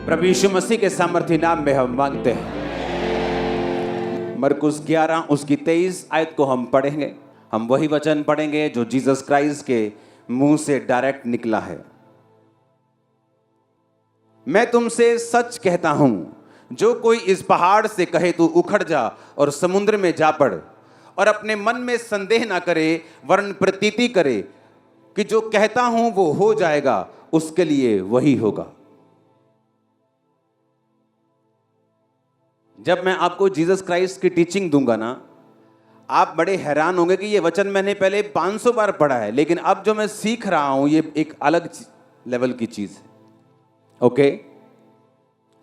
प्रभु यीशु मसीह के सामर्थ्य नाम में हम मांगते हैं। मरकुस 11 उसकी 23 आयत को हम पढ़ेंगे। हम वही वचन पढ़ेंगे जो जीसस क्राइस्ट के मुंह से डायरेक्ट निकला है। मैं तुमसे सच कहता हूं, जो कोई इस पहाड़ से कहे तू उखड़ जा और समुद्र में जा पड़, और अपने मन में संदेह ना करे वरन प्रतीति करे कि जो कहता हूं वो हो जाएगा, उसके लिए वही होगा। जब मैं आपको जीसस क्राइस्ट की टीचिंग दूंगा ना, आप बड़े हैरान होंगे कि ये वचन मैंने पहले 500 बार पढ़ा है, लेकिन अब जो मैं सीख रहा हूं ये एक अलग लेवल की चीज है। ओके,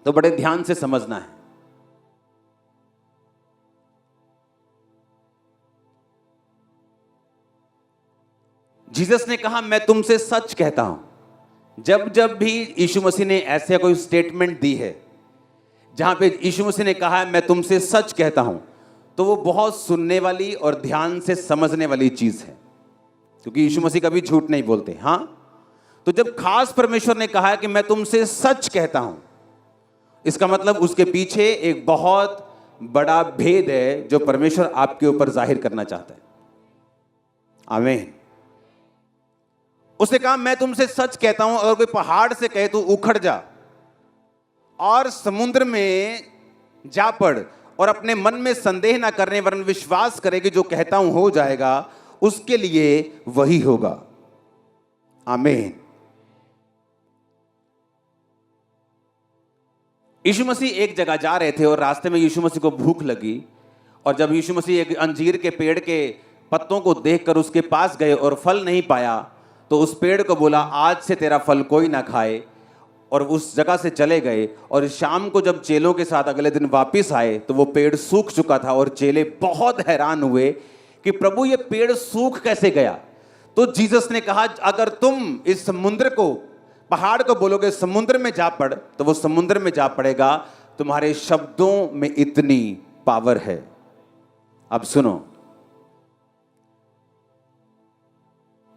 तो बड़े ध्यान से समझना है। जीसस ने कहा मैं तुमसे सच कहता हूं। जब जब भी यीशु मसीह ने ऐसे कोई स्टेटमेंट दी है जहां पे यीशु मसीह ने कहा है मैं तुमसे सच कहता हूं, तो वो बहुत सुनने वाली और ध्यान से समझने वाली चीज है, क्योंकि यीशु मसीह कभी झूठ नहीं बोलते। हाँ, तो जब खास परमेश्वर ने कहा है कि मैं तुमसे सच कहता हूं, इसका मतलब उसके पीछे एक बहुत बड़ा भेद है जो परमेश्वर आपके ऊपर जाहिर करना चाहता है। आमीन। उसने कहा मैं तुमसे सच कहता हूं, अगर कोई पहाड़ से कहे तू उखड़ जा और समुद्र में जा पड़, और अपने मन में संदेह ना करने वरन विश्वास करे कि जो कहता हूं हो जाएगा, उसके लिए वही होगा। आमीन। यीशु मसीह एक जगह जा रहे थे और रास्ते में यीशु मसीह को भूख लगी, और जब यीशु मसीह एक अंजीर के पेड़ के पत्तों को देखकर उसके पास गए और फल नहीं पाया, तो उस पेड़ को बोला आज से तेरा फल कोई ना खाए, और उस जगह से चले गए। और शाम को जब चेलों के साथ अगले दिन वापस आए तो वो पेड़ सूख चुका था, और चेले बहुत हैरान हुए कि प्रभु ये पेड़ सूख कैसे गया। तो जीसस ने कहा अगर तुम इस समुद्र को, पहाड़ को बोलोगे समुद्र में जा पड़, तो वो समुद्र में जा पड़ेगा। तुम्हारे शब्दों में इतनी पावर है। अब सुनो,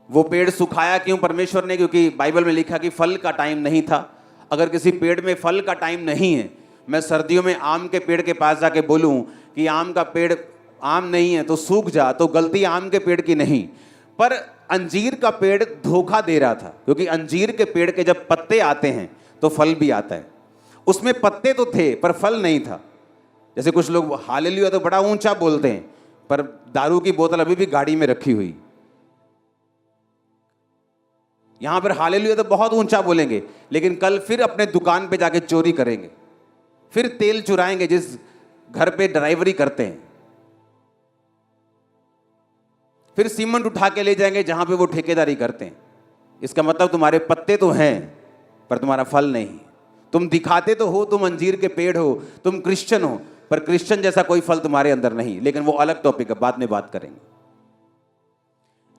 वो पेड़ सुखाया क्यों परमेश्वर ने? क्योंकि बाइबल में लिखा कि फल का टाइम नहीं था। अगर किसी पेड़ में फल का टाइम नहीं है, मैं सर्दियों में आम के पेड़ के पास जाके बोलूं कि आम का पेड़ आम नहीं है तो सूख जा, तो गलती आम के पेड़ की नहीं, पर अंजीर का पेड़ धोखा दे रहा था। क्योंकि अंजीर के पेड़ के जब पत्ते आते हैं तो फल भी आता है। उसमें पत्ते तो थे पर फल नहीं था। जैसे कुछ लोग हालेलुया तो बड़ा ऊंचा बोलते हैं, पर दारू की बोतल अभी भी गाड़ी में रखी हुई। यहां पर हालेलुया तो बहुत ऊंचा बोलेंगे, लेकिन कल फिर अपने दुकान पे जाके चोरी करेंगे, फिर तेल चुराएंगे जिस घर पे ड्राइवरी करते हैं, फिर सीमेंट उठा के ले जाएंगे जहां पे वो ठेकेदारी करते हैं। इसका मतलब तुम्हारे पत्ते तो हैं पर तुम्हारा फल नहीं। तुम दिखाते तो हो तुम अंजीर के पेड़ हो, तुम क्रिश्चियन हो, पर क्रिश्चियन जैसा कोई फल तुम्हारे अंदर नहीं। लेकिन वो अलग टॉपिक है, बाद में बात करेंगे।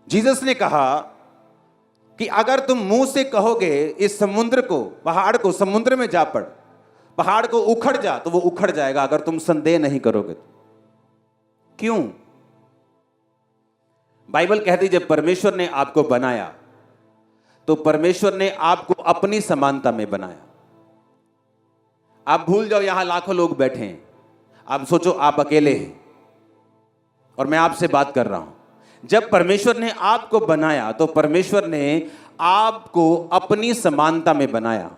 जीसस ने कहा कि अगर तुम मुंह से कहोगे इस समुद्र को, पहाड़ को समुद्र में जा पड़, पहाड़ को उखड़ जा, तो वो उखड़ जाएगा अगर तुम संदेह नहीं करोगे। क्यों? बाइबल कहती जब परमेश्वर ने आपको बनाया तो परमेश्वर ने आपको अपनी समानता में बनाया। आप भूल जाओ यहां लाखों लोग बैठे हैं, आप सोचो आप अकेले हैं और मैं आपसे बात कर रहा हूं। जब परमेश्वर ने आपको बनाया तो परमेश्वर ने आपको अपनी समानता में बनाया।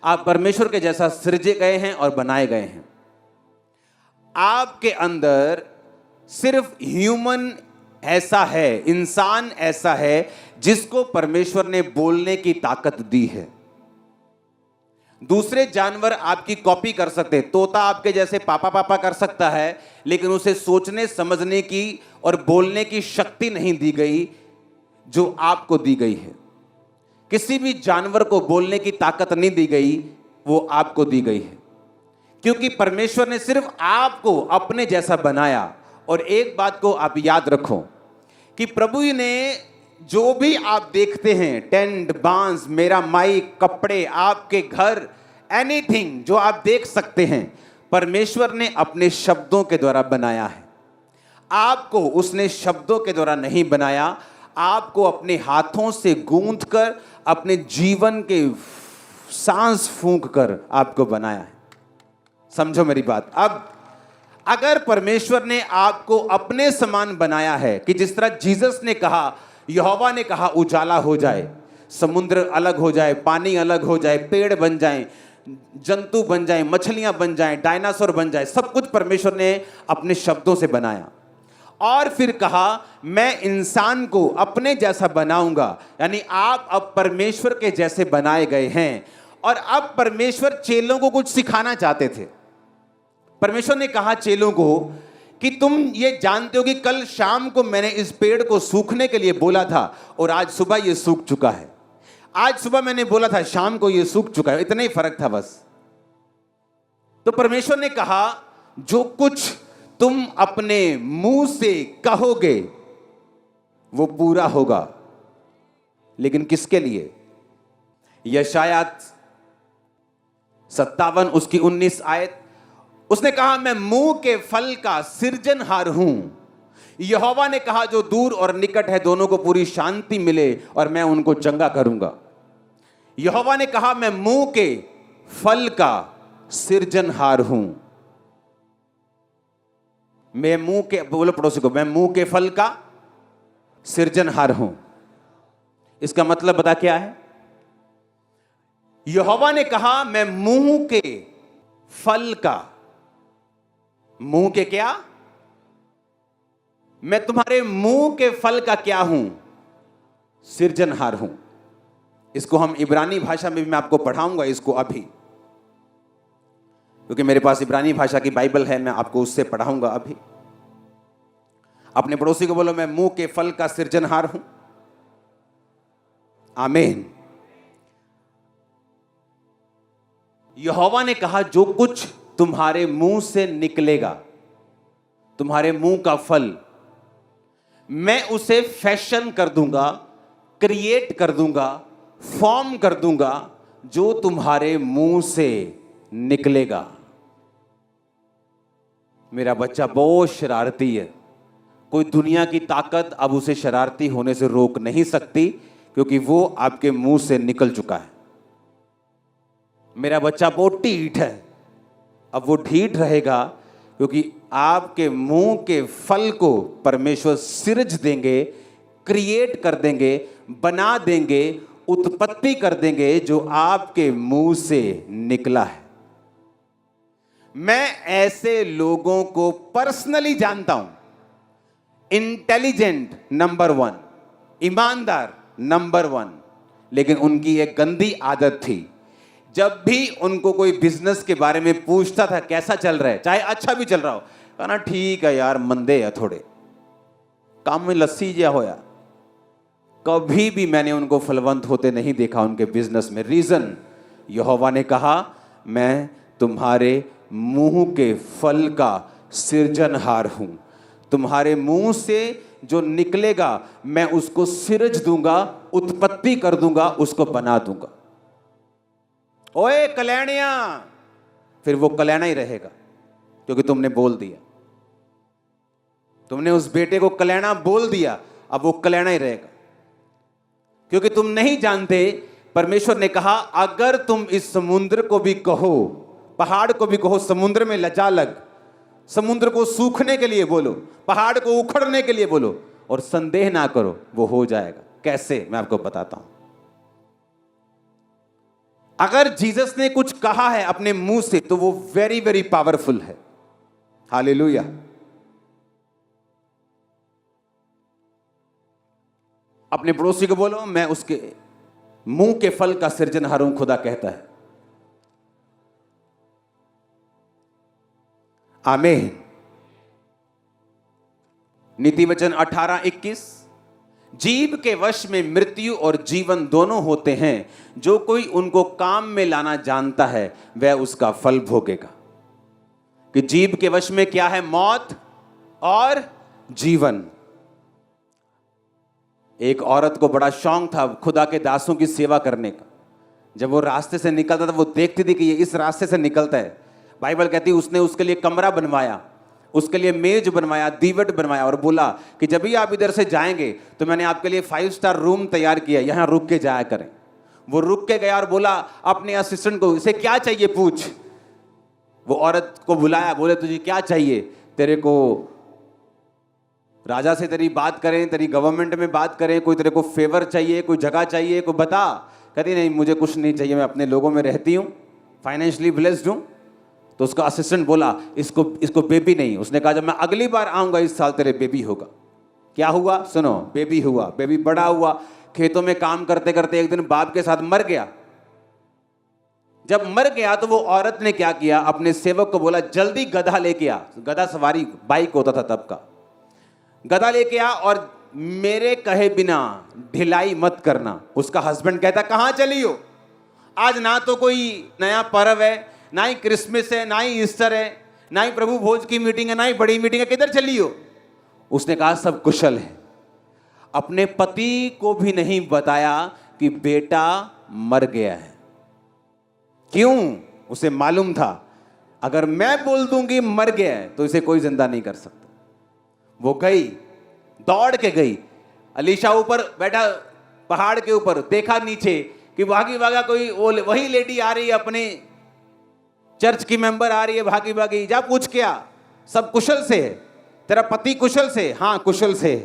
आप परमेश्वर के जैसा सृजे गए हैं और बनाए गए हैं। आपके अंदर सिर्फ ह्यूमन ऐसा है, इंसान ऐसा है जिसको परमेश्वर ने बोलने की ताकत दी है। दूसरे जानवर आपकी कॉपी कर सकते हैं। तोता आपके जैसे पापा पापा कर सकता है, लेकिन उसे सोचने समझने की और बोलने की शक्ति नहीं दी गई जो आपको दी गई है। किसी भी जानवर को बोलने की ताकत नहीं दी गई, वो आपको दी गई है, क्योंकि परमेश्वर ने सिर्फ आपको अपने जैसा बनाया। और एक बात को आप याद रखो कि प्रभु ने जो भी आप देखते हैं, टेंट, बांस, मेरा माइक, कपड़े, आपके घर, एनीथिंग जो आप देख सकते हैं, परमेश्वर ने अपने शब्दों के द्वारा बनाया है। आपको उसने शब्दों के द्वारा नहीं बनाया, आपको अपने हाथों से गूंथकर अपने जीवन के सांस फूंक कर आपको बनाया है। समझो मेरी बात। अब अगर परमेश्वर ने आपको अपने समान बनाया है कि जिस तरह जीसस ने कहा, यहोवा ने कहा उजाला हो जाए, समुद्र अलग हो जाए, पानी अलग हो जाए, पेड़ बन जाएं, जंतु बन जाएं, मछलियां बन जाएं, डायनासोर बन जाए, सब कुछ परमेश्वर ने अपने शब्दों से बनाया। और फिर कहा मैं इंसान को अपने जैसा बनाऊंगा, यानी आप अब परमेश्वर के जैसे बनाए गए हैं। और अब परमेश्वर चेलों को कुछ सिखाना चाहते थे। परमेश्वर ने कहा चेलों को कि तुम ये जानते हो कि कल शाम को मैंने इस पेड़ को सूखने के लिए बोला था और आज सुबह ये सूख चुका है। आज सुबह मैंने बोला था, शाम को ये सूख चुका है। इतना ही फर्क था बस। तो परमेश्वर ने कहा जो कुछ तुम अपने मुंह से कहोगे वो पूरा होगा। लेकिन किसके लिए? यशायाह 57 उसकी 19 आयत, उसने कहा मैं मुंह के फल का सृजनहार हूं। यहोवा ने कहा जो दूर और निकट है दोनों को पूरी शांति मिले और मैं उनको चंगा करूंगा। यहोवा ने कहा मैं मुंह के फल का सृजनहार हूं। मैं मुंह के, बोलो पड़ोसी को, मैं मुंह के फल का सृजनहार हूं। इसका मतलब बता क्या है? यहोवा ने कहा मैं मुंह के फल का, मुंह के क्या? मैं तुम्हारे मुंह के फल का क्या हूं? सृजनहार हूं। इसको हम इब्रानी भाषा में भी मैं आपको पढ़ाऊंगा इसको अभी, क्योंकि मेरे पास इब्रानी भाषा की बाइबल है, मैं आपको उससे पढ़ाऊंगा अभी। अपने पड़ोसी को बोलो मैं मुंह के फल का सृजनहार हूं। आमीन। यहोवा ने कहा जो कुछ तुम्हारे मुंह से निकलेगा, तुम्हारे मुंह का फल, मैं उसे फैशन कर दूंगा, क्रिएट कर दूंगा, फॉर्म कर दूंगा, जो तुम्हारे मुंह से निकलेगा। मेरा बच्चा बहुत शरारती है, कोई दुनिया की ताकत अब उसे शरारती होने से रोक नहीं सकती, क्योंकि वो आपके मुंह से निकल चुका है। मेरा बच्चा बहुत ढीठ है, अब वो ढीठ रहेगा क्योंकि आपके मुंह के फल को परमेश्वर सृज देंगे, क्रिएट कर देंगे, बना देंगे, उत्पत्ति कर देंगे, जो आपके मुंह से निकला है। मैं ऐसे लोगों को पर्सनली जानता हूं। इंटेलिजेंट नंबर 1, ईमानदार नंबर 1, लेकिन उनकी एक गंदी आदत थी, जब भी उनको कोई बिजनेस के बारे में पूछता था कैसा चल रहा है, चाहे अच्छा भी चल रहा हो, कहना ठीक है यार, मंदे है थोड़े, काम में लस्सी जिया होया। कभी भी मैंने उनको फलवंत होते नहीं देखा उनके बिजनेस में। रीजन, यहोवा ने कहा मैं तुम्हारे मुंह के फल का सृजनहार हूं। तुम्हारे मुंह से जो निकलेगा मैं उसको सृज दूंगा, उत्पत्ति कर दूंगा, उसको बना दूंगा। ओए कल्याणिया, फिर वो कल्याणा ही रहेगा, क्योंकि तुमने बोल दिया। तुमने उस बेटे को कल्याणा बोल दिया, अब वो कल्याणा ही रहेगा, क्योंकि तुम नहीं जानते। परमेश्वर ने कहा अगर तुम इस समुद्र को भी कहो, पहाड़ को भी कहो समुद्र में लजा लग, समुद्र को सूखने के लिए बोलो, पहाड़ को उखड़ने के लिए बोलो, और संदेह ना करो, वो हो जाएगा। कैसे? मैं आपको बताता हूं। अगर जीसस ने कुछ कहा है अपने मुंह से तो वो वेरी वेरी पावरफुल है। हालेलुया। अपने पड़ोसी को बोलो मैं उसके मुंह के फल का सृजनहार हूं, खुदा कहता है। आमीन। नीति वचन 18:21, जीव के वश में मृत्यु और जीवन दोनों होते हैं, जो कोई उनको काम में लाना जानता है वह उसका फल भोगेगा। कि जीव के वश में क्या है? मौत और जीवन। एक औरत को बड़ा शौक था खुदा के दासों की सेवा करने का। जब वो रास्ते से निकलता था वो देखती थी कि ये इस रास्ते से निकलता है। बाइबल कहती है उसने उसके लिए कमरा बनवाया, उसके लिए मेज बनवाया, दीवट बनवाया, और बोला कि जब भी आप इधर से जाएंगे तो मैंने आपके लिए 5 स्टार रूम तैयार किया, यहां रुक के जाया करें। वो रुक के गया और बोला अपने असिस्टेंट को, इसे क्या चाहिए पूछ। वो औरत को बुलाया, बोले तुझे क्या चाहिए, तेरे को राजा से तेरी बात करें, तेरी गवर्नमेंट में बात करें, कोई तेरे को फेवर चाहिए, कोई जगह चाहिए, कोई बता। कहती नहीं मुझे कुछ नहीं चाहिए, मैं अपने लोगों में रहती हूँ, फाइनेंशियली ब्लेस्ड हूँ। तो उसका असिस्टेंट बोला इसको बेबी नहीं। उसने कहा जब मैं अगली बार आऊंगा इस साल तेरे बेबी होगा। क्या हुआ सुनो, बेबी हुआ। बेबी बड़ा हुआ, खेतों में काम करते करते एक दिन बाप के साथ मर गया। जब मर गया तो वो औरत ने क्या किया, अपने सेवक को बोला जल्दी गधा लेके आ। गधा सवारी बाइक होता था तब का। गधा लेके आ और मेरे कहे बिना ढिलाई मत करना। उसका हस्बैंड कहता कहां चली हो, आज ना तो कोई नया पर्व है, ना ही क्रिसमस है, ना ही ईस्टर है, ना ही प्रभु भोज की मीटिंग है, ना ही बड़ी मीटिंग है, किधर चली हो। उसने कहा सब कुशल है। अपने पति को भी नहीं बताया कि बेटा मर गया है। क्यों? उसे मालूम था अगर मैं बोल दूंगी मर गया है तो इसे कोई जिंदा नहीं कर सकता। वो गई, दौड़ के गई। अलीशा ऊपर बैठा पहाड़ के ऊपर, देखा नीचे कि भागी भागा कोई वही लेडी आ रही है, अपने चर्च की मेंबर आ रही है भागी भागी। जा पूछ के आ सब कुशल से है, तेरा पति कुशल से, हाँ कुशल से,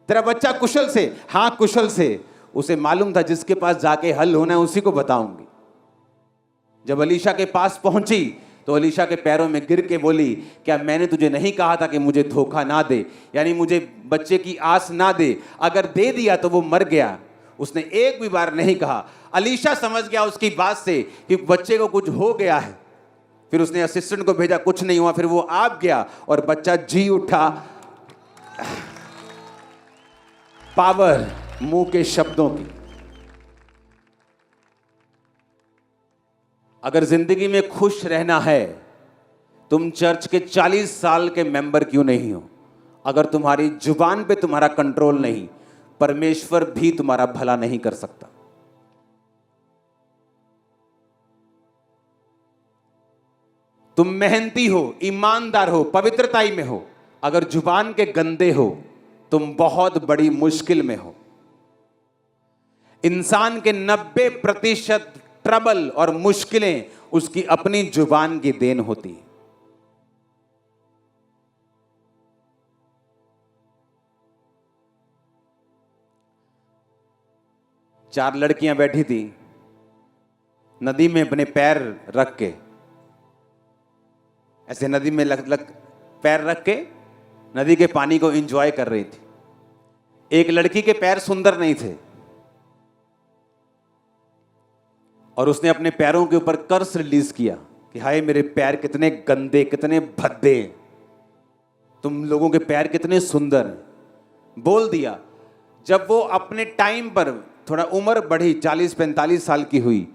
तेरा बच्चा कुशल से, हाँ कुशल से। उसे मालूम था जिसके पास जाके हल होना है उसी को बताऊंगी। जब अलीशा के पास पहुंची तो अलीशा के पैरों में गिर के बोली क्या मैंने तुझे नहीं कहा था कि मुझे धोखा ना दे, यानी मुझे बच्चे की आस ना दे, अगर दे दिया तो वो मर गया। उसने एक भी बार नहीं कहा। अलीशा समझ गया उसकी बात से कि बच्चे को कुछ हो गया है। फिर उसने असिस्टेंट को भेजा, कुछ नहीं हुआ। फिर वो आप गया और बच्चा जी उठा। पावर मुंह के शब्दों की। अगर जिंदगी में खुश रहना है, तुम चर्च के 40 साल के मेंबर क्यों नहीं हो, अगर तुम्हारी जुबान पे तुम्हारा कंट्रोल नहीं, परमेश्वर भी तुम्हारा भला नहीं कर सकता। तुम मेहनती हो, ईमानदार हो, पवित्रताई में हो, अगर जुबान के गंदे हो तुम बहुत बड़ी मुश्किल में हो। इंसान के 90% ट्रबल और मुश्किलें उसकी अपनी जुबान की देन होती है। चार लड़कियां बैठी थी नदी में, अपने पैर रख के ऐसे नदी में पैर रख के नदी के पानी को एंजॉय कर रही थी। एक लड़की के पैर सुंदर नहीं थे और उसने अपने पैरों के ऊपर कर्स रिलीज किया कि हाय मेरे पैर कितने गंदे, कितने भद्दे, तुम लोगों के पैर कितने सुंदर हैं, बोल दिया। जब वो अपने टाइम पर थोड़ा उम्र बढ़ी, 40-45 साल की हुई,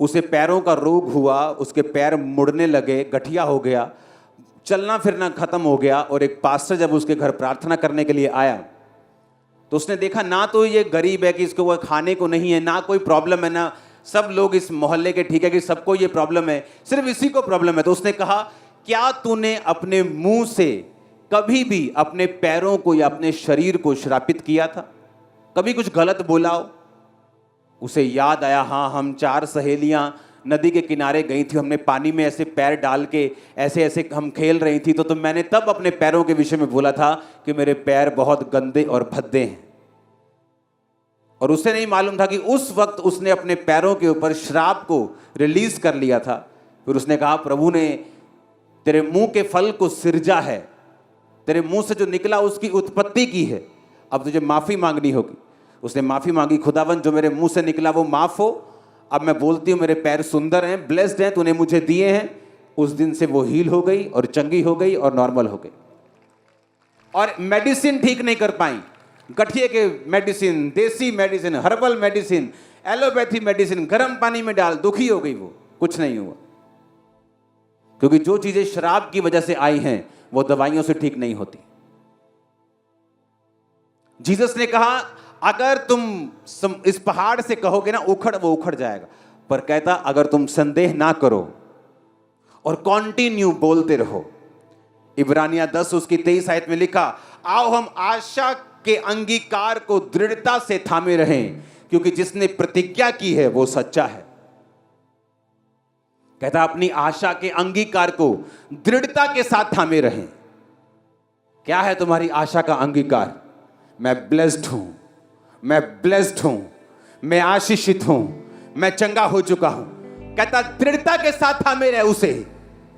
उसे पैरों का रोग हुआ, उसके पैर मुड़ने लगे, गठिया हो गया, चलना फिरना खत्म हो गया। और एक पास्टर जब उसके घर प्रार्थना करने के लिए आया तो उसने देखा ना तो ये गरीब है कि इसको वो खाने को नहीं है, ना कोई प्रॉब्लम है, ना सब लोग इस मोहल्ले के ठीक है कि सबको ये प्रॉब्लम है, सिर्फ इसी को प्रॉब्लम है। तो उसने कहा क्या तूने अपने मुंह से कभी भी अपने पैरों को या अपने शरीर को श्रापित किया था, कभी कुछ गलत बोला हो? उसे याद आया, हाँ हम 4 सहेलियां नदी के किनारे गई थी, हमने पानी में ऐसे पैर डाल के ऐसे ऐसे हम खेल रही थी, तो मैंने तब अपने पैरों के विषय में बोला था कि मेरे पैर बहुत गंदे और भद्दे हैं। और उसे नहीं मालूम था कि उस वक्त उसने अपने पैरों के ऊपर श्राप को रिलीज कर लिया था। फिर उसने कहा प्रभु ने तेरे मुंह के फल को सिरजा है, तेरे मुंह से जो निकला उसकी उत्पत्ति की है, अब तुझे माफी मांगनी होगी। उसने माफी मांगी, खुदावन जो मेरे मुंह से निकला वो माफ हो, अब मैं बोलती हूँ मेरे पैर सुंदर हैं, ब्लेस्ड हैं, तूने मुझे दिए हैं। उस दिन से वो हील हो गई और चंगी हो गई और नॉर्मल हो गई। और मेडिसिन ठीक नहीं कर पाई, गठिए के मेडिसिन, देसी medicine, herbal medicine, allopathy medicine, गर्म पानी में डाल, दुखी हो गई वो, कुछ नहीं हुआ। क्योंकि जो चीजें शराब की वजह से आई हैं वो दवाइयों से ठीक नहीं होती। जीसस ने कहा अगर तुम इस पहाड़ से कहोगे ना उखड़, वो उखड़ जाएगा। पर कहता अगर तुम संदेह ना करो और कंटिन्यू बोलते रहो। इब्रानिया 10 उसकी 23 आयत में लिखा, आओ हम आशा के अंगीकार को दृढ़ता से थामे रहें, क्योंकि जिसने प्रतिज्ञा की है वो सच्चा है। कहता अपनी आशा के अंगीकार को दृढ़ता के साथ थामे रहें। क्या है तुम्हारी आशा का अंगीकार? मैं ब्लेस्ड हूं, मैं ब्लेस्ड हूं, मैं आशीषित हूं, मैं चंगा हो चुका हूं। कहता दृढ़ता के साथ थामे रहे उसे,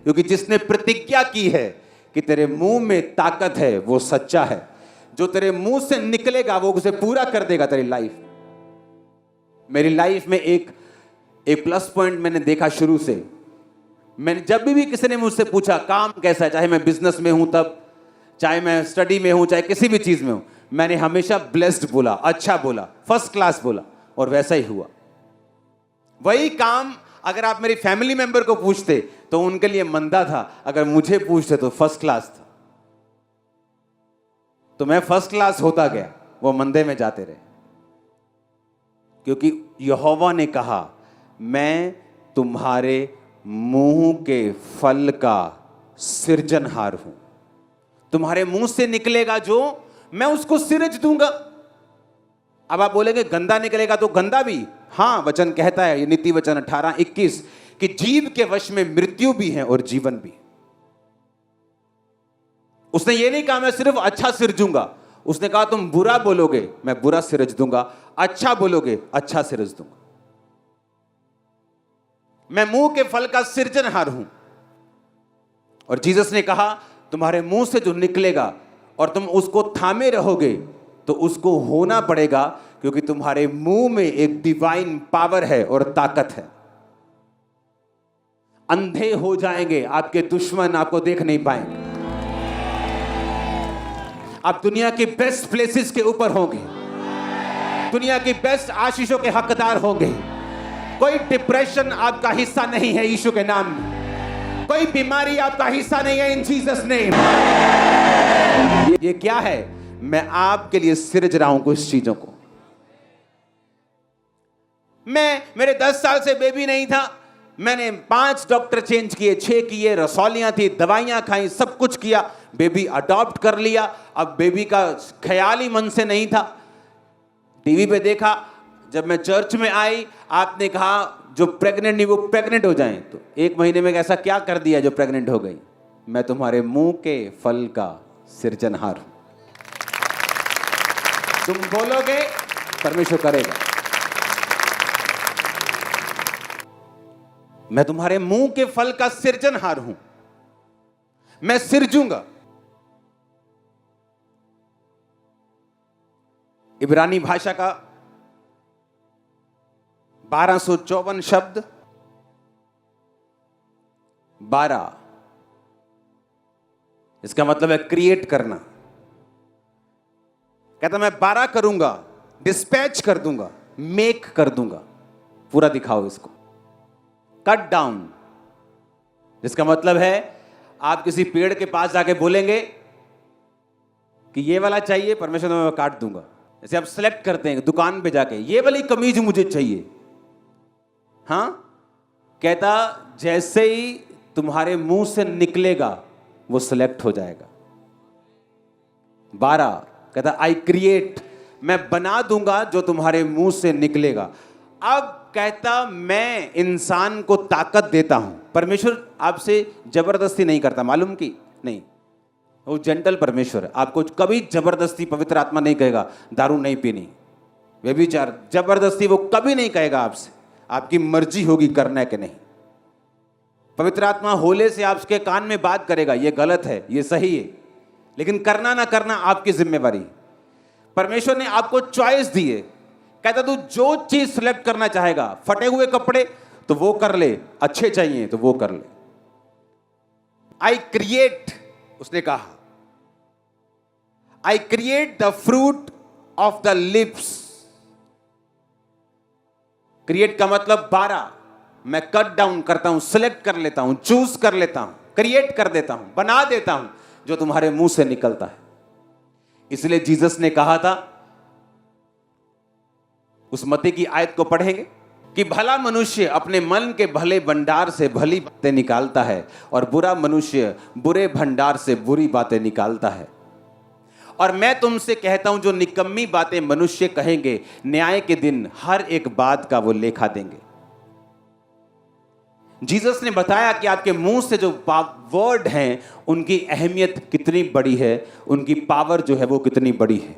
क्योंकि जिसने प्रतिज्ञा की है कि तेरे मुंह में ताकत है वो सच्चा है। जो तेरे मुंह से निकलेगा वो उसे पूरा कर देगा तेरी लाइफ। मेरी लाइफ में एक प्लस पॉइंट मैंने देखा शुरू से। मैंने जब भी किसी ने मुझसे पूछा काम कैसा है, चाहे मैं बिजनेस में हूं तब, चाहे मैं स्टडी में हूं, चाहे किसी भी चीज में हूं, मैंने हमेशा ब्लेस्ड बोला, अच्छा बोला, फर्स्ट क्लास बोला, और वैसा ही हुआ। वही काम अगर आप मेरी फैमिली मेंबर को पूछते तो उनके लिए मंदा था, अगर मुझे पूछते तो फर्स्ट क्लास था। तो मैं फर्स्ट क्लास होता गया, वो मंदे में जाते रहे, क्योंकि यहोवा ने कहा मैं तुम्हारे मुंह के फल का सृजनहार हूं। तुम्हारे मुंह से निकलेगा जो, मैं उसको सिरज दूंगा। अब आप बोलेंगे गंदा निकलेगा तो गंदा भी, हां वचन कहता है, ये नीति वचन 18:21 कि जीव के वश में मृत्यु भी है और जीवन भी। उसने ये नहीं कहा मैं सिर्फ अच्छा सिरजूंगा, उसने कहा तुम बुरा बोलोगे मैं बुरा सिरज दूंगा, अच्छा बोलोगे अच्छा सिरज दूंगा। मैं मुंह के फल का सृजनहार हूं। और जीसस ने कहा तुम्हारे मुंह से जो निकलेगा और तुम उसको थामे रहोगे तो उसको होना पड़ेगा, क्योंकि तुम्हारे मुंह में एक डिवाइन पावर है और ताकत है। अंधे हो जाएंगे आपके दुश्मन, आपको देख नहीं पाएंगे। आप दुनिया की बेस्ट प्लेसेस के ऊपर होंगे, दुनिया की बेस्ट आशीषों के हकदार होंगे। कोई डिप्रेशन आपका हिस्सा नहीं है यीशु के नाम में, कोई बीमारी आपका हिस्सा नहीं है इन जीसस नेम। ये क्या है? मैं आपके लिए सिरज रहा हूं कुछ चीजों को। मेरे 10 साल से बेबी नहीं था, मैंने 5 डॉक्टर चेंज किए, 6 किए, रसौलियां थी, दवाइयां खाई, सब कुछ किया, बेबी अडॉप्ट कर लिया। अब बेबी का ख्याल ही मन से नहीं था। टीवी पे देखा, जब मैं चर्च में आई आपने कहा जो प्रेग्नेंट नहीं वो प्रेग्नेंट हो जाएं, तो 1 महीने में ऐसा क्या कर दिया जो प्रेग्नेंट हो गई? मैं तुम्हारे मुंह के फल का सृजनहार हूं। तुम बोलोगे परमेश्वर करेगा। मैं तुम्हारे मुंह के फल का सृजनहार हूं, मैं सिरजूंगा। इब्रानी भाषा का 1254 शब्द, 12, इसका मतलब है क्रिएट करना। कहता मैं 12 करूंगा, डिस्पैच कर दूंगा, मेक कर दूंगा। पूरा दिखाओ इसको। कट डाउन, जिसका मतलब है आप किसी पेड़ के पास जाके बोलेंगे कि ये वाला चाहिए, परमेश्वर मैं काट दूंगा। जैसे आप सेलेक्ट करते हैं दुकान पे जाके, ये वाली कमीज मुझे चाहिए, हाँ, कहता जैसे ही तुम्हारे मुंह से निकलेगा वो सिलेक्ट हो जाएगा। 12 कहता आई क्रिएट, मैं बना दूंगा जो तुम्हारे मुंह से निकलेगा। अब कहता मैं इंसान को ताकत देता हूं। परमेश्वर आपसे जबरदस्ती नहीं करता, मालूम की नहीं, वो जेंटल परमेश्वर है। आपको कभी जबरदस्ती पवित्र आत्मा नहीं कहेगा दारू नहीं पीनी, व्यभिचार, जबरदस्ती वो कभी नहीं कहेगा आपसे। आपकी मर्जी होगी करना है कि नहीं। पवित्र आत्मा होले से आपके कान में बात करेगा, ये गलत है, ये सही है, लेकिन करना ना करना आपकी जिम्मेवारी। परमेश्वर ने आपको चॉइस दी है। कहता तू जो चीज सिलेक्ट करना चाहेगा, फटे हुए कपड़े तो वो कर ले, अच्छे चाहिए तो वो कर ले। आई क्रिएट, उसने कहा I create the fruit of the lips. Create का मतलब 12, मैं कट डाउन करता हूं, सिलेक्ट कर लेता हूं, चूज कर लेता हूं, क्रिएट कर देता हूं, बना देता हूं जो तुम्हारे मुंह से निकलता है। इसलिए जीसस ने कहा था, उस मत्ती की आयत को पढ़ेंगे कि भला मनुष्य अपने मन के भले भंडार से भली बातें निकालता है और बुरा मनुष्य बुरे भंडार से बुरी बातें निकालता है। और मैं तुमसे कहता हूं, जो निकम्मी बातें मनुष्य कहेंगे, न्याय के दिन हर एक बात का वो लेखा देंगे। जीसस ने बताया कि आपके मुंह से जो वर्ड हैं उनकी अहमियत कितनी बड़ी है, उनकी पावर जो है वो कितनी बड़ी है।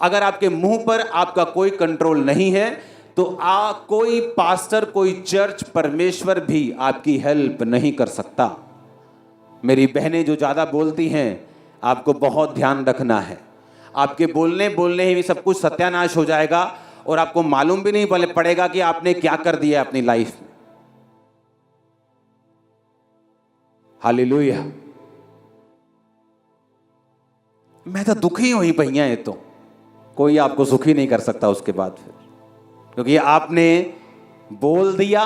अगर आपके मुंह पर आपका कोई कंट्रोल नहीं है तो कोई पास्टर, कोई चर्च, परमेश्वर भी आपकी हेल्प नहीं कर सकता। मेरी बहनें जो ज्यादा बोलती हैं, आपको बहुत ध्यान रखना है। आपके बोलने बोलने ही सब कुछ सत्यानाश हो जाएगा और आपको मालूम भी नहीं पड़ेगा कि आपने क्या कर दिया अपनी लाइफ में। हालेलुया। मैं तो दुखी हुई भैया, ये तो कोई आपको सुखी नहीं कर सकता उसके बाद फिर, क्योंकि आपने बोल दिया,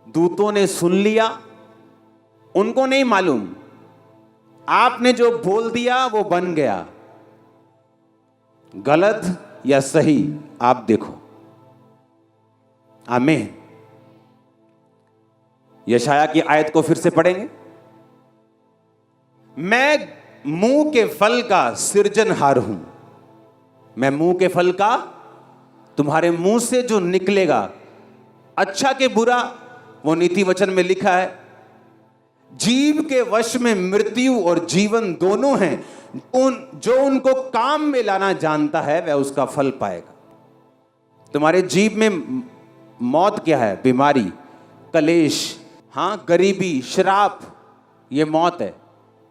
दूतों ने सुन लिया, उनको नहीं मालूम आपने जो बोल दिया वो बन गया। गलत या सही आप देखो। आमीन। यशाया की आयत को फिर से पढ़ेंगे। मैं मुंह के फल का सृजनहार हूं। मैं मुंह के फल का, तुम्हारे मुंह से जो निकलेगा, अच्छा के बुरा, वो नीति वचन में लिखा है। जीव के वश में मृत्यु और जीवन दोनों हैं। जो उनको काम में लाना जानता है वह उसका फल पाएगा। तुम्हारे जीव में मौत क्या है? बीमारी, कलेश, हाँ, गरीबी, श्राप, ये मौत है।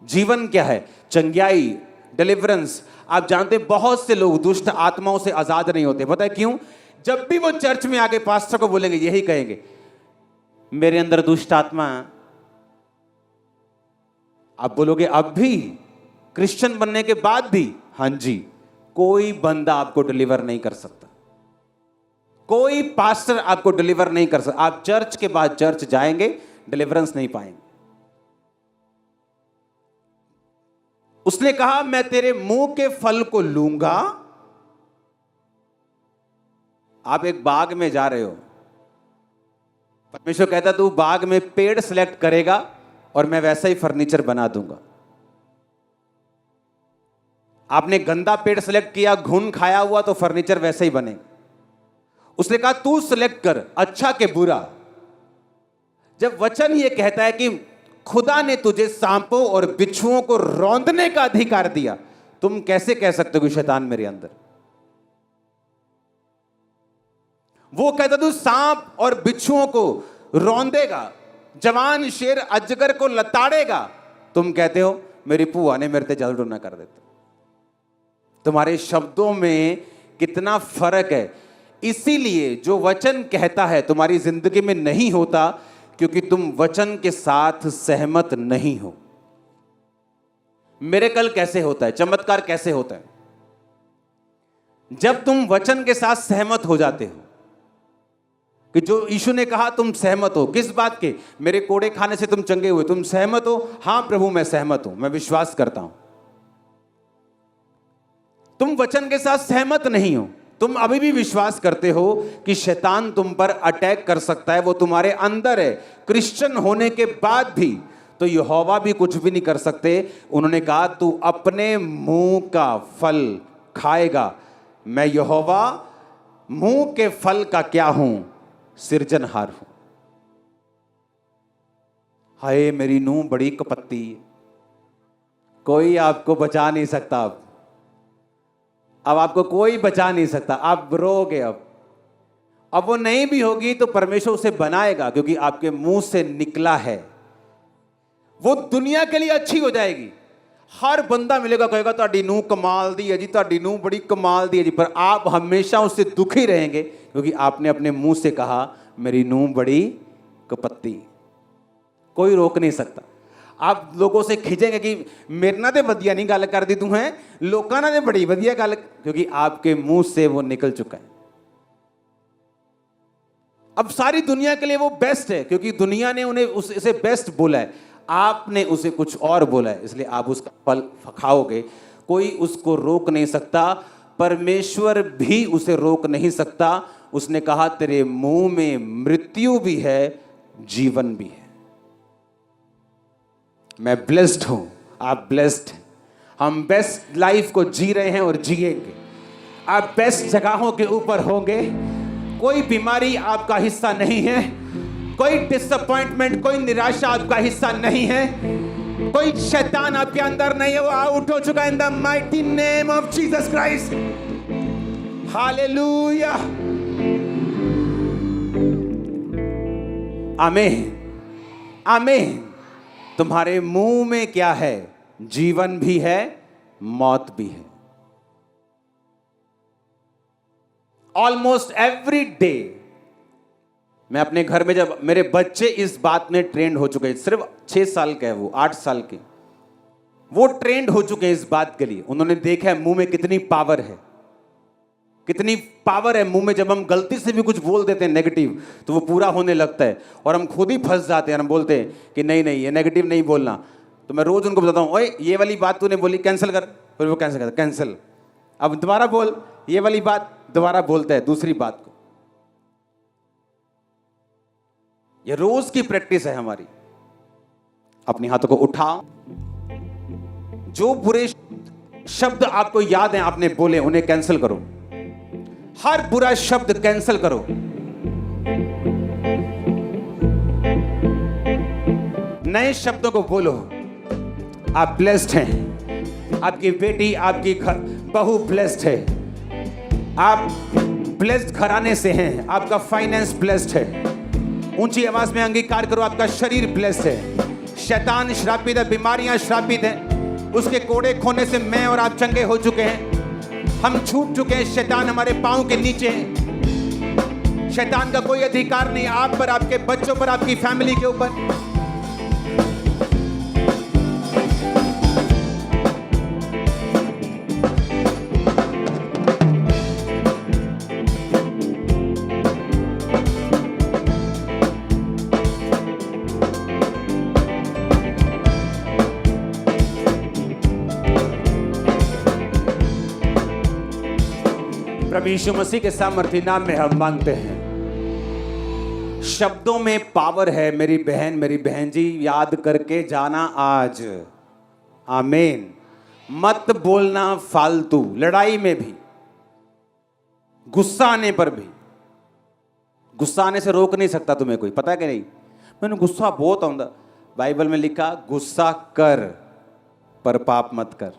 जीवन क्या है? चंगियाई, डिलीवरेंस। आप जानते बहुत से लोग दुष्ट आत्माओं से आजाद नहीं होते। पता है क्यों? जब भी वो चर्च में आके पास्टर को बोलेंगे, यही कहेंगे, मेरे अंदर दुष्ट आत्मा। आप बोलोगे अब भी, क्रिश्चियन बनने के बाद भी? हां जी। कोई बंदा आपको डिलीवर नहीं कर सकता, कोई पास्टर आपको डिलीवर नहीं कर सकता। आप चर्च के बाद चर्च जाएंगे, डिलीवरेंस नहीं पाएंगे। उसने कहा मैं तेरे मुंह के फल को लूंगा। आप एक बाग में जा रहे हो, परमेश्वर कहता तू बाग में पेड़ सिलेक्ट करेगा और मैं वैसा ही फर्नीचर बना दूंगा। आपने गंदा पेड़ सिलेक्ट किया, घुन खाया हुआ, तो फर्नीचर वैसे ही बनेगा। उसने कहा तू सिलेक्ट कर अच्छा के बुरा। जब वचन ये कहता है कि खुदा ने तुझे सांपों और बिच्छुओं को रौंदने का अधिकार दिया, तुम कैसे कह सकते हो कि शैतान मेरे अंदर? वो कहता तू सांप और बिच्छुओं को रौंदेगा, जवान शेर अजगर को लताड़ेगा, तुम कहते हो मेरी पुआ ने मेरे ते जल रोना कर देता। तुम्हारे शब्दों में कितना फर्क है। इसीलिए जो वचन कहता है तुम्हारी जिंदगी में नहीं होता, क्योंकि तुम वचन के साथ सहमत नहीं हो। मिरेकल कैसे होता है? चमत्कार कैसे होता है? जब तुम वचन के साथ सहमत हो जाते हो कि जो यीशु ने कहा तुम सहमत हो। किस बात के? मेरे कोड़े खाने से तुम चंगे हुए, तुम सहमत हो? हां प्रभु मैं सहमत हूं, मैं विश्वास करता हूं। तुम वचन के साथ सहमत नहीं हो, तुम अभी भी विश्वास करते हो कि शैतान तुम पर अटैक कर सकता है, वो तुम्हारे अंदर है। क्रिश्चियन होने के बाद भी तो यहोवा भी कुछ भी नहीं कर सकते। उन्होंने कहा तू अपने मुंह का फल खाएगा। मैं यहोवा मुंह के फल का क्या हूं? सृजनहार हूं। हाय मेरी नूंह बड़ी कपत्ती, कोई आपको बचा नहीं सकता। अब आपको कोई बचा नहीं सकता, आप रोगे। अब वो नहीं भी होगी तो परमेश्वर उसे बनाएगा, क्योंकि आपके मुंह से निकला है। वो दुनिया के लिए अच्छी हो जाएगी। हर बंदा मिलेगा, कहेगा ਤੁਹਾਡੀ ਨੂੰਹ कमाल दी है जी, ਤੁਹਾਡੀ ਨੂੰਹ बड़ी कमाल दी है जी, पर आप हमेशा उससे दुखी रहेंगे, क्योंकि आपने अपने मुंह से कहा मेरी ਨੂੰਹ बड़ी कपत्ती। कोई रोक नहीं सकता। आप लोगों से खिंचेंगे कि मेरे ना ते वधिया नहीं गल करदी तू है, लोकां नाल ते बड़ी वधिया गल, क्योंकि आपके मुंह से वो निकल चुका है। अब सारी दुनिया के लिए वो बेस्ट है, क्योंकि दुनिया ने उन्हें उसे बेस्ट बोला है। आपने उसे कुछ और बोला है, इसलिए आप उसका फल खाओगे। कोई उसको रोक नहीं सकता, परमेश्वर भी उसे रोक नहीं सकता। उसने कहा तेरे मुंह में मृत्यु भी है, जीवन भी है। मैं ब्लेस्ड हूं, आप ब्लेस्ड हैं। हम बेस्ट लाइफ को जी रहे हैं और जिएंगे। आप बेस्ट जगहों के ऊपर होंगे। कोई बीमारी आपका हिस्सा नहीं है, कोई डिसअपॉइंटमेंट, कोई निराशा आपका हिस्सा नहीं है, कोई शैतान आपके अंदर नहीं है, वो आउट हो चुका है in the mighty name of Jesus Christ. Hallelujah, आमीन, आमीन। तुम्हारे मुंह में क्या है? जीवन भी है, मौत भी है। ऑलमोस्ट एवरी डे मैं अपने घर में, जब मेरे बच्चे इस बात में ट्रेंड हो चुके हैं, सिर्फ 6 साल के हैं वो, 8 साल के, वो ट्रेंड हो चुके हैं इस बात के लिए। उन्होंने देखा है मुंह में कितनी पावर है, कितनी पावर है मुंह में। जब हम गलती से भी कुछ बोल देते हैं नेगेटिव, तो वो पूरा होने लगता है और हम खुद ही फंस जाते हैं। हम बोलते हैं कि नहीं नहीं, ये नेगेटिव नहीं बोलना। तो मैं रोज उनको बताता हूँ, ओए ये वाली बात तूने बोली, कैंसिल कर। फिर वो कैंसिल करता, कैंसिल। अब दोबारा बोल ये वाली बात, दोबारा बोलता है दूसरी बात को। ये रोज की प्रैक्टिस है हमारी। अपने हाथों को उठाओ, जो बुरे शब्द आपको याद हैं आपने बोले, उन्हें कैंसिल करो। हर बुरा शब्द कैंसिल करो। नए शब्दों को बोलो। आप ब्लेस्ड हैं, आपकी बेटी, आपकी बहू ब्लेस्ड है, आप ब्लेस्ड घराने से हैं, आपका फाइनेंस ब्लेस्ड है। ऊंची आवाज में अंगीकार करो, आपका शरीर ब्लेस्ड है। शैतान श्रापित है, बीमारियां श्रापित हैं, उसके कोड़े खोने से मैं और आप चंगे हो चुके हैं। हम छूट चुके हैं, शैतान हमारे पांव के नीचे है। शैतान का कोई अधिकार नहीं आप पर, आपके बच्चों पर, आपकी फैमिली के ऊपर। प्रभु यीशु मसीह के सामर्थी नाम में हम मांगते हैं। शब्दों में पावर है मेरी बहन जी, याद करके जाना आज। आमीन। मत बोलना फालतू, लड़ाई में भी, गुस्सा आने पर भी। गुस्सा आने से रोक नहीं सकता तुम्हें कोई, पता है कि नहीं? मैंने गुस्सा बहुत आਉਂਦਾ। बाइबल में लिखा, गुस्सा कर पर पाप मत कर।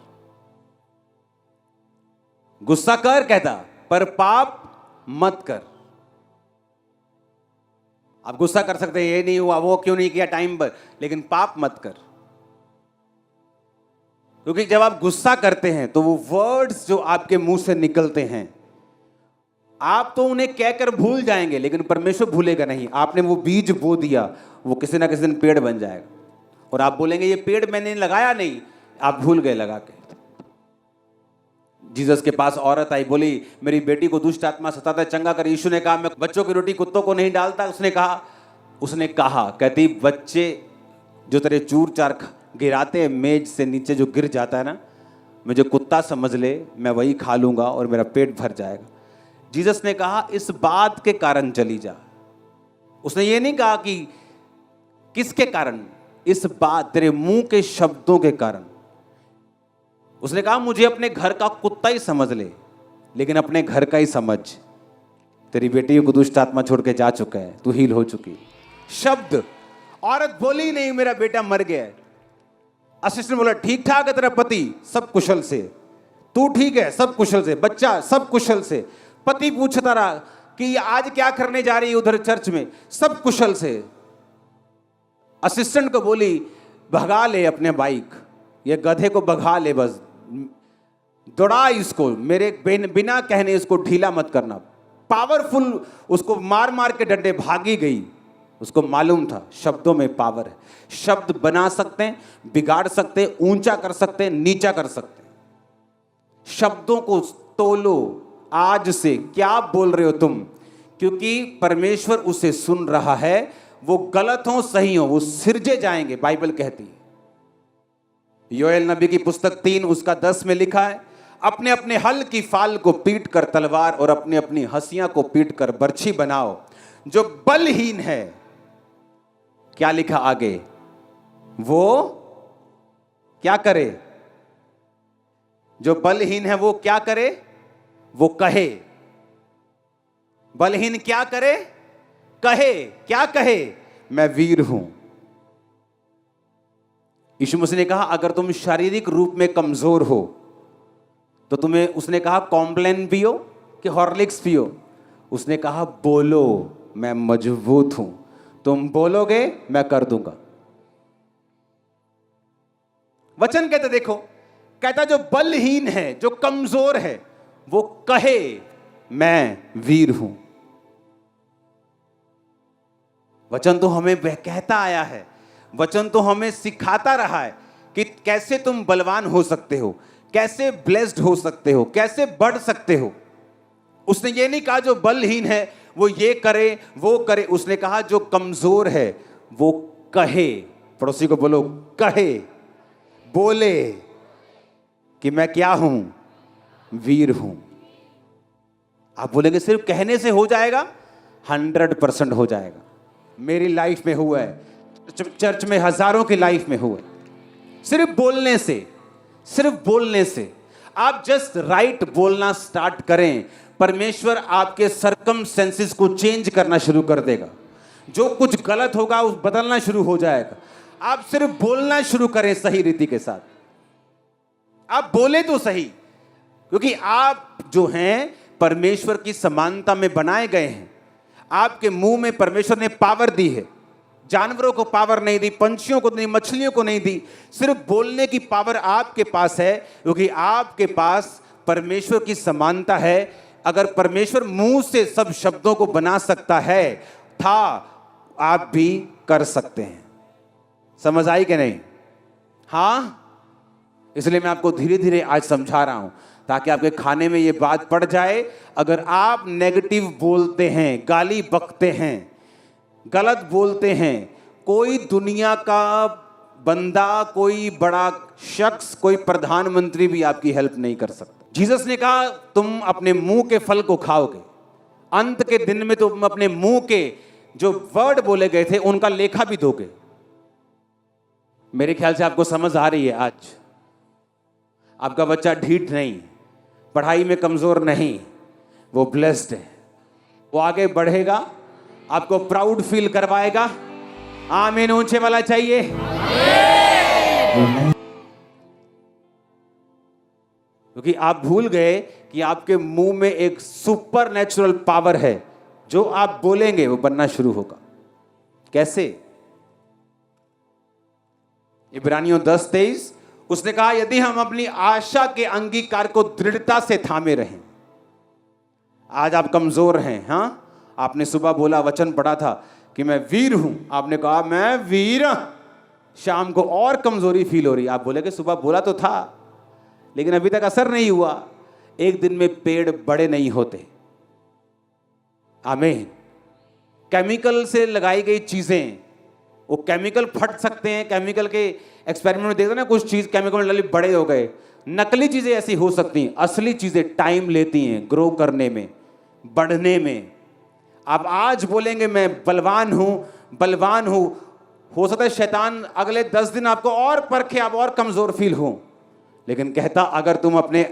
गुस्सा कर कहता, पर पाप मत कर। आप गुस्सा कर सकते हैं, ये नहीं हुआ, वो क्यों नहीं किया टाइम पर, लेकिन पाप मत कर। क्योंकि जब आप गुस्सा करते हैं तो वो वर्ड्स जो आपके मुंह से निकलते हैं, आप तो उन्हें कहकर भूल जाएंगे, लेकिन परमेश्वर भूलेगा नहीं। आपने वो बीज बो दिया, वो किसी ना किसी दिन पेड़ बन जाएगा। और आप बोलेंगे ये पेड़ मैंने लगाया नहीं, आप भूल गए लगा के। जीसस के पास औरत आई, बोली मेरी बेटी को दुष्ट आत्मा सताता है, चंगा कर। यीशु ने कहा मैं बच्चों की रोटी कुत्तों को नहीं डालता। उसने कहा कहती, बच्चे जो तेरे चूर चार गिराते हैं, मेज से नीचे जो गिर जाता है ना, मुझे कुत्ता समझ ले, मैं वही खा लूंगा और मेरा पेट भर जाएगा। जीसस ने कहा इस बात के कारण चली जा। उसने ये नहीं कहा कि किसके कारण, इस बात तेरे मुंह के शब्दों के कारण। उसने कहा मुझे अपने घर का कुत्ता ही समझ ले, लेकिन अपने घर का ही समझ। तेरी बेटी को दुष्ट आत्मा छोड़ के जा चुका है, तू हील हो चुकी। शब्द, औरत बोली नहीं मेरा बेटा मर गया है। असिस्टेंट बोला ठीक ठाक है तेरा पति, सब कुशल से, तू ठीक है, सब कुशल से, बच्चा सब कुशल से। पति पूछता रहा कि आज क्या करने जा रही है उधर चर्च में, सब कुशल से। असिस्टेंट को बोली भगा ले अपने बाइक, ये गधे को भगा ले, बस दौड़ा इसको, मेरे बिना कहने इसको ढीला मत करना। पावरफुल, उसको मार मार के डंडे, भागी गई। उसको मालूम था शब्दों में पावर है। शब्द बना सकते हैं, बिगाड़ सकते हैं, ऊंचा कर सकते हैं, नीचा कर सकते हैं। शब्दों को तोलो आज से, क्या बोल रहे हो तुम, क्योंकि परमेश्वर उसे सुन रहा है। वो गलत हो सही हो, वो सिरजे जाएंगे, बाइबल कहती है। योएल नबी की पुस्तक 3 उसका 10 में लिखा है, अपने अपने हल की फाल को पीट कर तलवार और अपनी अपनी हंसियां को पीट कर बर्छी बनाओ। जो बलहीन है, क्या लिखा आगे, वो क्या करे, जो बलहीन है वो क्या करे? वो कहे। बलहीन क्या करे? कहे। क्या कहे? मैं वीर हूं। यीशु मसीह ने कहा अगर तुम शारीरिक रूप में कमजोर हो तो तुम्हें, उसने कहा कॉम्प्लेन पियो कि हॉर्लिक्स पियो? उसने कहा बोलो मैं मजबूत हूं। तुम बोलोगे मैं कर दूंगा। वचन कहते देखो, कहता जो बलहीन है, जो कमजोर है, वो कहे मैं वीर हूं। वचन तो हमें कहता आया है, वचन तो हमें सिखाता रहा है कि कैसे तुम बलवान हो सकते हो, कैसे ब्लेस्ड हो सकते हो, कैसे बढ़ सकते हो। उसने ये नहीं कहा जो बलहीन है वो ये करे वो करे, उसने कहा जो कमजोर है वो कहे। पड़ोसी को बोलो कहे, बोले कि मैं क्या हूं? वीर हूं। आप बोलेंगे सिर्फ कहने से हो जाएगा? 100% हो जाएगा। मेरी लाइफ में हुआ है, चर्च में हजारों की लाइफ में हुआ है। सिर्फ बोलने से, सिर्फ बोलने से आप जस्ट राइट बोलना स्टार्ट करें, परमेश्वर आपके सरकमस्टेंसेस को चेंज करना शुरू कर देगा। जो कुछ गलत होगा उस बदलना शुरू हो जाएगा। आप सिर्फ बोलना शुरू करें सही रीति के साथ। आप बोले तो सही, क्योंकि आप जो हैं परमेश्वर की समानता में बनाए गए हैं। आपके मुंह में परमेश्वर ने पावर दी है। जानवरों को पावर नहीं दी, पंछियों को नहीं, मछलियों को नहीं दी। सिर्फ बोलने की पावर आपके पास है, क्योंकि आपके पास परमेश्वर की समानता है। अगर परमेश्वर मुंह से सब शब्दों को बना सकता है था, आप भी कर सकते हैं। समझ आई कि नहीं? हाँ, इसलिए मैं आपको धीरे धीरे आज समझा रहा हूं ताकि आपके खाने में ये बात पड़ जाए। अगर आप नेगेटिव बोलते हैं, गाली बकते हैं, गलत बोलते हैं, कोई दुनिया का बंदा, कोई बड़ा शख्स, कोई प्रधानमंत्री भी आपकी हेल्प नहीं कर सकता। जीसस ने कहा तुम अपने मुंह के फल को खाओगे। अंत के दिन में तुम अपने मुंह के जो वर्ड बोले गए थे उनका लेखा भी दोगे। मेरे ख्याल से आपको समझ आ रही है आज। आपका बच्चा ढीठ नहीं, पढ़ाई में कमजोर नहीं, वो ब्लेस्ड है। वो आगे बढ़ेगा, आपको प्राउड फील करवाएगा। आमीन ऊंचे वाला चाहिए। क्योंकि आप भूल गए कि आपके मुंह में एक सुपर नेचुरल पावर है। जो आप बोलेंगे वो बनना शुरू होगा। कैसे? इब्रानियों 10:23 उसने कहा यदि हम अपनी आशा के अंगीकार को दृढ़ता से थामे रहें। आज आप कमजोर हैं। हाँ, आपने सुबह बोला, वचन पढ़ा था कि मैं वीर हूं। आपने कहा मैं वीर। शाम को और कमजोरी फील हो रही। आप बोले कि सुबह बोला तो था लेकिन अभी तक असर नहीं हुआ। एक दिन में पेड़ बड़े नहीं होते। आमीन। केमिकल से लगाई गई चीजें, वो केमिकल फट सकते हैं। केमिकल के एक्सपेरिमेंट में देखते ना, कुछ चीज केमिकल में डाली बड़े हो गए। नकली चीजें ऐसी हो सकती हैं, असली चीजें टाइम लेती हैं ग्रो करने में, बढ़ने में। आप आज बोलेंगे मैं बलवान हूं, बलवान हूं, हो सकता है शैतान अगले 10 दिन आपको और परखे, आप और कमजोर फील हो। लेकिन कहता अगर तुम अपने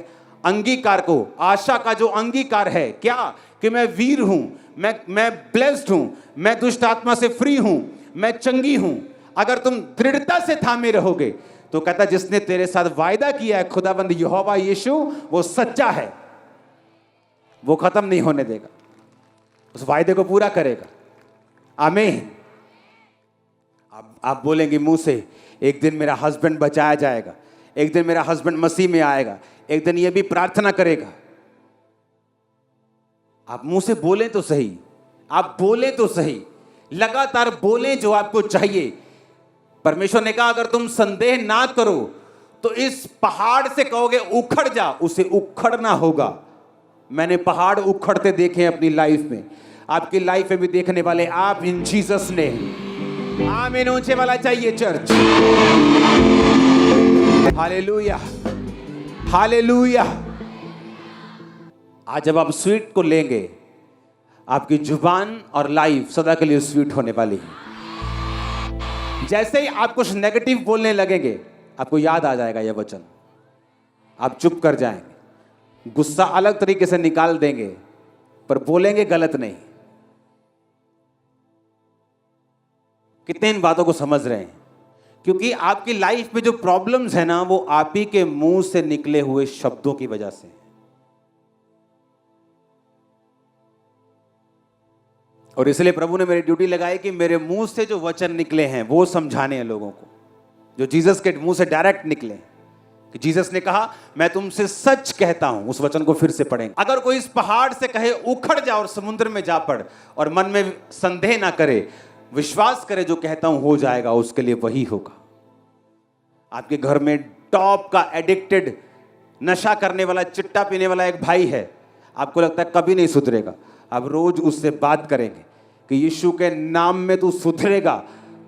अंगीकार को, आशा का जो अंगीकार है क्या, कि मैं वीर हूं, मैं ब्लेस्ड हूं, मैं दुष्ट आत्मा से फ्री हूं, मैं चंगी हूं, अगर तुम दृढ़ता से थामे रहोगे तो कहता जिसने तेरे साथ वायदा किया है खुदाबंद यहोवा यीशु, वो सच्चा है, वो खत्म नहीं होने देगा, उस वायदे को पूरा करेगा। आमीन। आप बोलेंगे मुंह से एक दिन मेरा हस्बैंड बचाया जाएगा, एक दिन मेरा हस्बैंड मसीह में आएगा, एक दिन ये भी प्रार्थना करेगा। आप मुंह से बोलें तो सही, आप बोलें तो सही, लगातार बोलें जो आपको चाहिए। परमेश्वर ने कहा अगर तुम संदेह ना करो तो इस पहाड़ से कहोगे उखड़ जा, उसे उखड़ना होगा। मैंने पहाड़ उखड़ते देखे हैं अपनी लाइफ में, आपकी लाइफ में भी देखने वाले आप इन जीसस ने। आमीन ऊंचे वाला चाहिए चर्च। Hallelujah, hallelujah. आज जब आप स्वीट को लेंगे, आपकी जुबान और लाइफ सदा के लिए स्वीट होने वाली है। जैसे ही आप कुछ नेगेटिव बोलने लगेंगे, आपको याद आ जाएगा यह वचन। आप चुप कर जाएंगे, गुस्सा अलग तरीके से निकाल देंगे, पर बोलेंगे गलत नहीं। कितने इन बातों को समझ रहे हैं? क्योंकि आपकी लाइफ में जो प्रॉब्लम्स है ना, वो आप ही के मुंह से निकले हुए शब्दों की वजह से। और इसलिए प्रभु ने मेरी ड्यूटी लगाई कि मेरे मुंह से जो वचन निकले हैं वो समझाने हैं लोगों को, जो जीसस के मुंह से डायरेक्ट निकले। कि जीसस ने कहा, मैं तुमसे सच कहता हूं। उस वचन को फिर से पढ़ेंगे। अगर कोई इस पहाड़ से कहे उखड़ जा और समुद्र में जा पड़, और मन में संदेह ना करे, विश्वास करे जो कहता हूं हो जाएगा, उसके लिए वही होगा। आपके घर में टॉप का एडिक्टेड, नशा करने वाला, चिट्टा पीने वाला एक भाई है, आपको लगता है कभी नहीं सुधरेगा। आप रोज उससे बात करेंगे कि यीशु के नाम में तू सुधरेगा,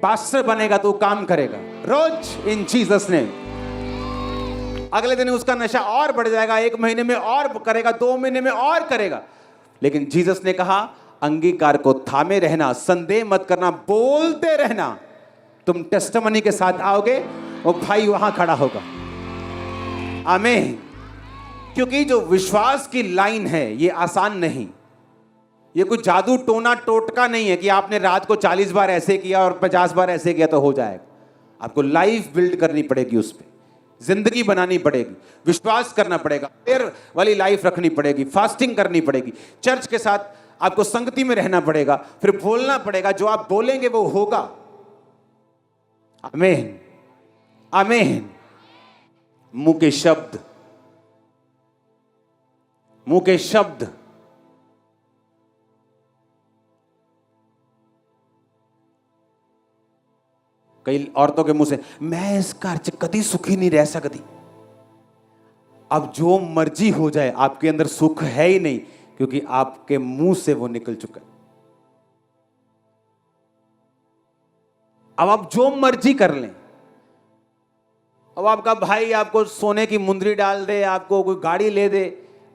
पास्टर बनेगा, तू काम करेगा रोज इन जीसस ने। अगले दिन उसका नशा और बढ़ जाएगा, 1 महीने में और करेगा, 2 महीने में और करेगा। लेकिन जीसस ने कहा, अंगीकार को थामे रहना, संदेह मत करना, बोलते रहना। तुम टेस्टिमनी के साथ आओगे, वो भाई वहां खड़ा होगा। आमीन। क्योंकि जो विश्वास की लाइन है ये आसान नहीं। ये कोई जादू टोना टोटका नहीं है कि आपने रात को 40 बार ऐसे किया और 50 बार ऐसे किया तो हो जाएगा। आपको लाइफ बिल्ड करनी पड़ेगी, उस पर जिंदगी बनानी पड़ेगी, विश्वास करना पड़ेगा, प्रेयर वाली लाइफ रखनी पड़ेगी, फास्टिंग करनी पड़ेगी, चर्च के साथ आपको संगति में रहना पड़ेगा, फिर बोलना पड़ेगा। जो आप बोलेंगे वो होगा। आमीन, आमीन। मुंह के शब्द, मुंह के शब्द। कई औरतों के मुंह से, मैं इस घर च कभी सुखी नहीं रह सकती। अब जो मर्जी हो जाए, आपके अंदर सुख है ही नहीं, क्योंकि आपके मुंह से वो निकल चुका है। अब आप जो मर्जी कर लें, अब आपका भाई आपको सोने की मुंदरी डाल दे, आपको कोई गाड़ी ले दे,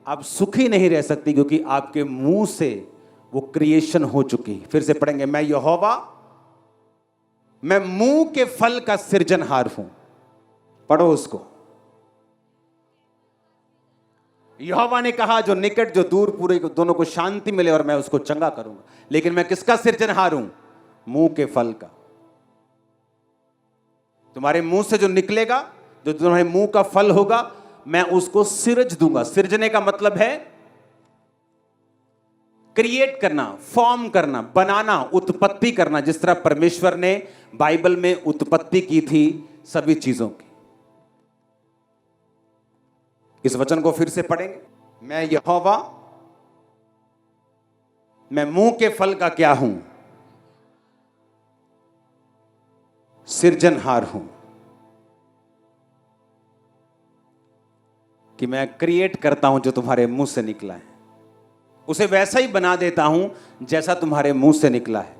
आप सुखी नहीं रह सकती, क्योंकि आपके मुंह से वो क्रिएशन हो चुकी। फिर से पढ़ेंगे, मैं यहोवा, मैं मुंह के फल का सृजनहार हूं। पढ़ो उसको। यहोवा ने कहा, जो निकट जो दूर, पूरे दोनों को शांति मिले और मैं उसको चंगा करूंगा। लेकिन मैं किसका सृजनहार हूं? मुंह के फल का। तुम्हारे मुंह से जो निकलेगा, जो तुम्हारे मुंह का फल होगा, मैं उसको सिरज दूंगा। सिरजने का मतलब है क्रिएट करना, फॉर्म करना, बनाना, उत्पत्ति करना। जिस तरह परमेश्वर ने बाइबल में उत्पत्ति की थी सभी चीजों की। इस वचन को फिर से पढ़ेंगे, मैं यहोवा, मैं मुंह के फल का क्या हूं? सृजनहार हूं। कि मैं क्रिएट करता हूं जो तुम्हारे मुंह से निकला है, उसे वैसा ही बना देता हूं जैसा तुम्हारे मुंह से निकला है।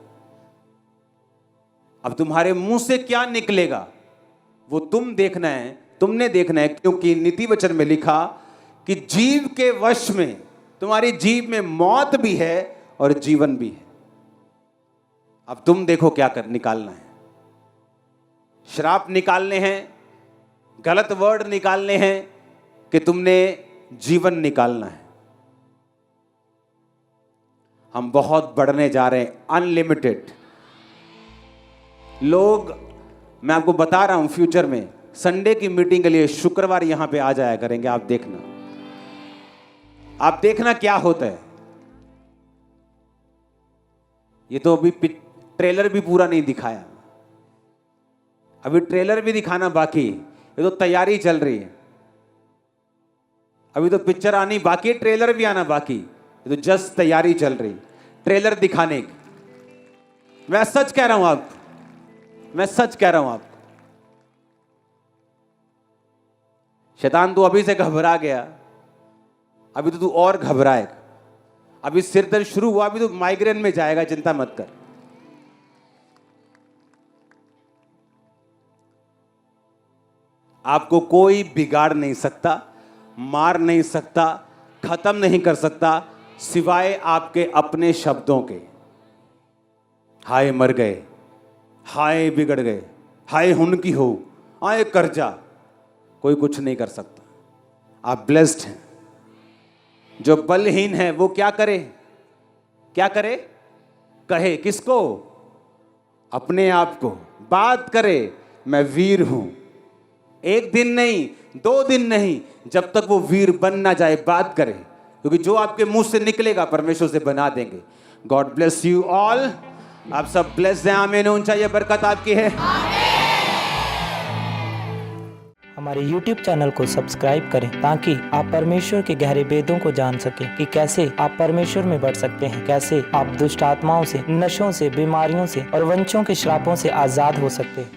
अब तुम्हारे मुंह से क्या निकलेगा वो तुम देखना है, तुमने देखना है। क्योंकि नीति वचन में लिखा कि जीव के वश में, तुम्हारी जीव में मौत भी है और जीवन भी है। अब तुम देखो क्या कर निकालना है। श्राप निकालने हैं, गलत वर्ड निकालने हैं, कि तुमने जीवन निकालना है। हम बहुत बढ़ने जा रहे हैं, अनलिमिटेड लोग। मैं आपको बता रहा हूं, फ्यूचर में संडे की मीटिंग के लिए शुक्रवार यहां पे आ जाया करेंगे। आप देखना, आप देखना क्या होता है। ये तो अभी ट्रेलर भी पूरा नहीं दिखाया, अभी ट्रेलर भी दिखाना बाकी। ये तो तैयारी चल रही है, अभी तो पिक्चर आनी बाकी, ट्रेलर भी आना बाकी। ये तो जस्ट तैयारी चल रही, ट्रेलर दिखाने की। मैं सच कह रहा हूं आपको, मैं सच कह रहा हूं आपको। शैतान तू अभी से घबरा गया, अभी तो तू और घबराएगा। अभी सिर दर्द शुरू हुआ, अभी तो माइग्रेन में जाएगा, चिंता मत कर। आपको कोई बिगाड़ नहीं सकता, मार नहीं सकता, खत्म नहीं कर सकता, सिवाय आपके अपने शब्दों के। हाय मर गए, हाय बिगड़ गए, हाय हुन की हो, हाय कर्जा। कोई कुछ नहीं कर सकता। आप ब्लेस्ड हैं। जो बलहीन है वो क्या करे? क्या करे? कहे किसको? अपने आप को। बात करे मैं वीर हूं। एक दिन नहीं, 2 दिन नहीं, जब तक वो वीर बन ना जाए बात करे, क्योंकि जो आपके मुंह से निकलेगा परमेश्वर से बना देंगे। God bless you all. आप सब ब्लेस्ड हैं। आमीन। ऊंचा ये बरकत आपकी है। हमारे YouTube चैनल को सब्सक्राइब करें ताकि आप परमेश्वर के गहरे वेदों को जान सकें कि कैसे आप परमेश्वर में बढ़ सकते हैं, कैसे आप दुष्ट आत्माओं से, नशों से, बीमारियों से और वंशों के श्रापों से आजाद हो सकते हैं।